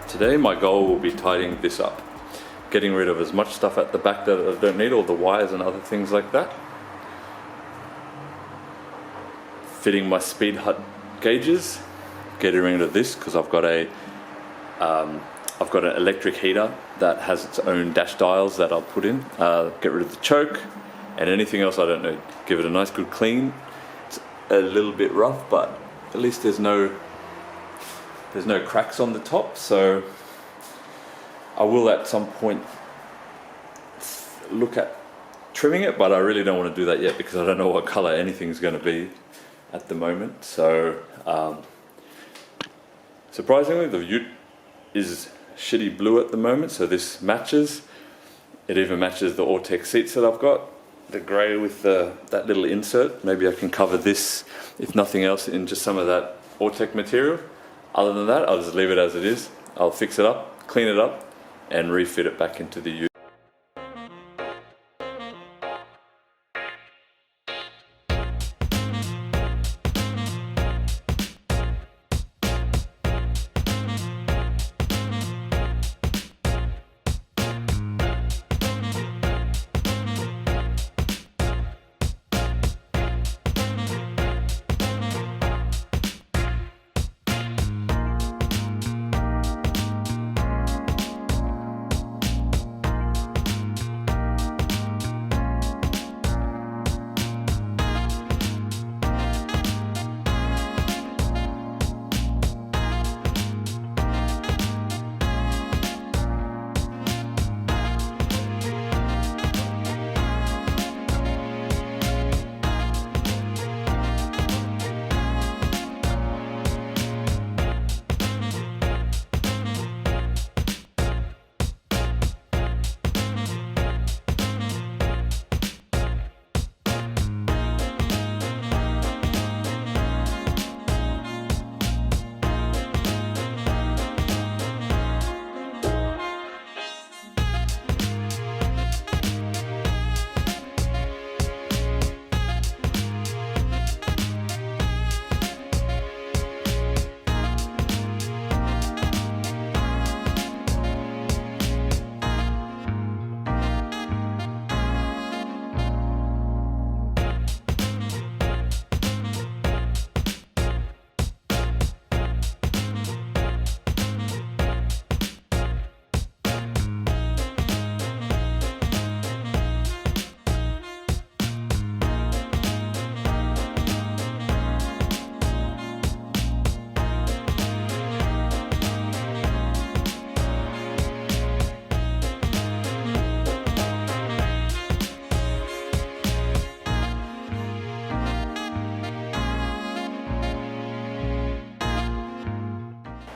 Today my goal will be tidying this up, getting rid of as much stuff at the back that I don't need, all the wires and other things like that. Fitting my speed hut gauges, getting rid of this because I've got an electric heater that has its own dash dials that I'll put in. Get rid of the choke and anything else I don't need. Give it a nice good clean. It's a little bit rough, but at least there's no cracks on the top, so I will at some point look at trimming it, but I really don't want to do that yet because I don't know what color anything's going to be at the moment. So surprisingly, the ute is shitty blue at the moment, so this matches. It even matches the Autech seats that I've got, the grey with that little insert. Maybe I can cover this, if nothing else, in just some of that Autech material. Other than that, I'll just leave it as it is. I'll fix it up, clean it up, and refit it back into the ute.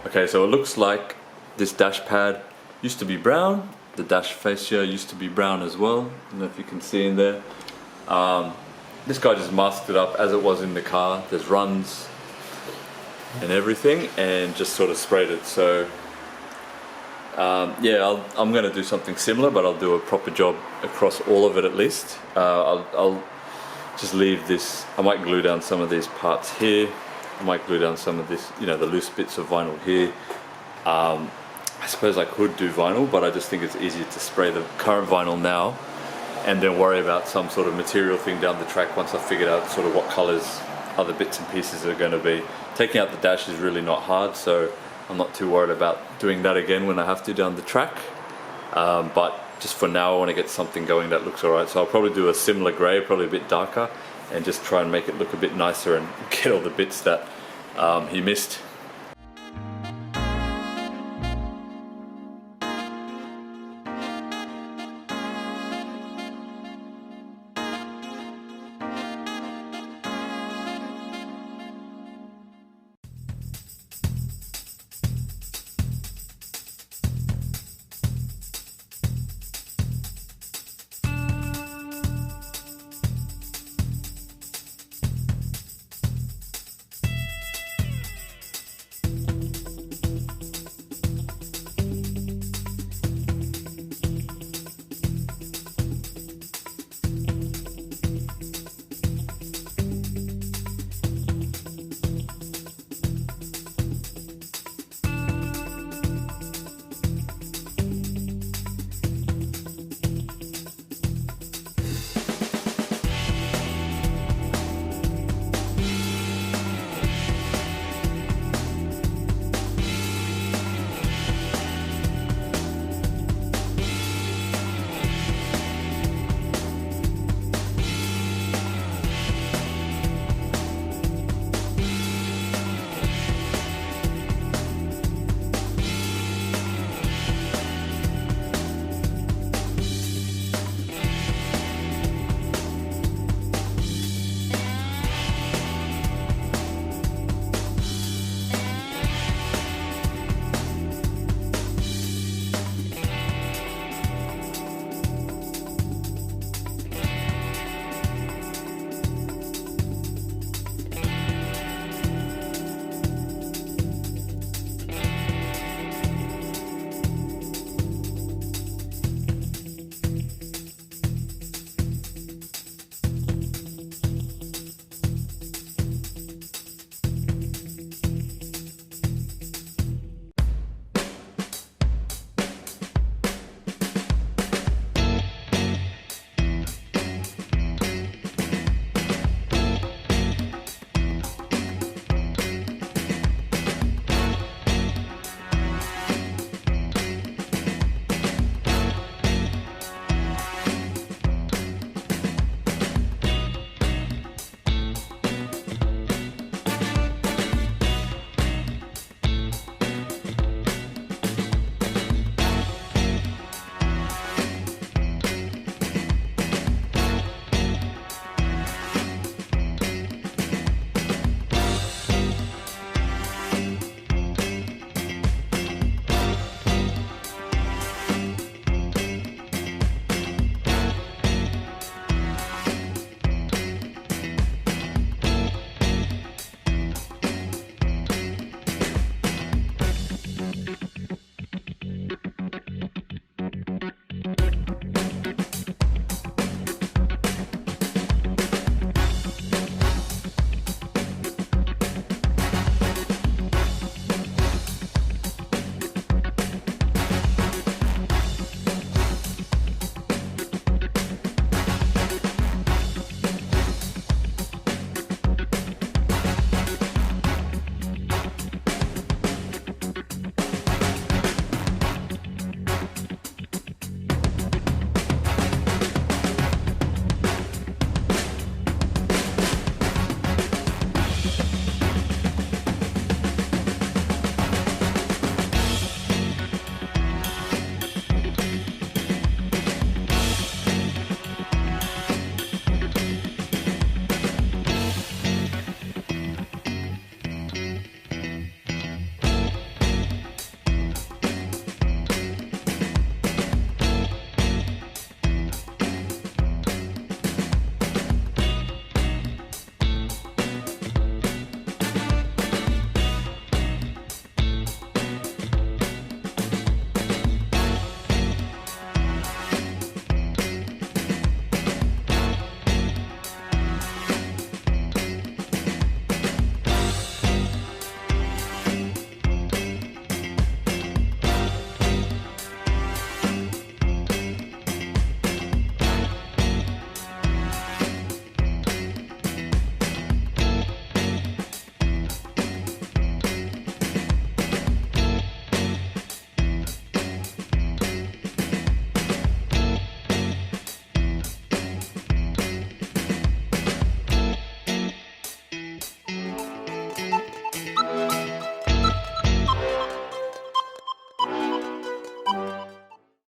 Okay, so it looks like this dash pad used to be brown. The dash fascia used to be brown as well. I don't know if you can see in there. This guy just masked it up as it was in the car. There's runs and everything, and just sort of sprayed it. So yeah, I'm going to do something similar, but I'll do a proper job across all of it at least. I'll just leave this. I might glue down some of these parts here. I might glue down some of this, you know, the loose bits of vinyl here. I suppose I could do vinyl, but I just think it's easier to spray the current vinyl now and then worry about some sort of material thing down the track once I've figured out sort of what colors other bits and pieces are going to be. Taking out the dash is really not hard, so I'm not too worried about doing that again when I have to down the track. But just for now, I want to get something going that looks alright. So I'll probably do a similar grey, probably a bit darker, and just try and make it look a bit nicer and get all the bits that he missed.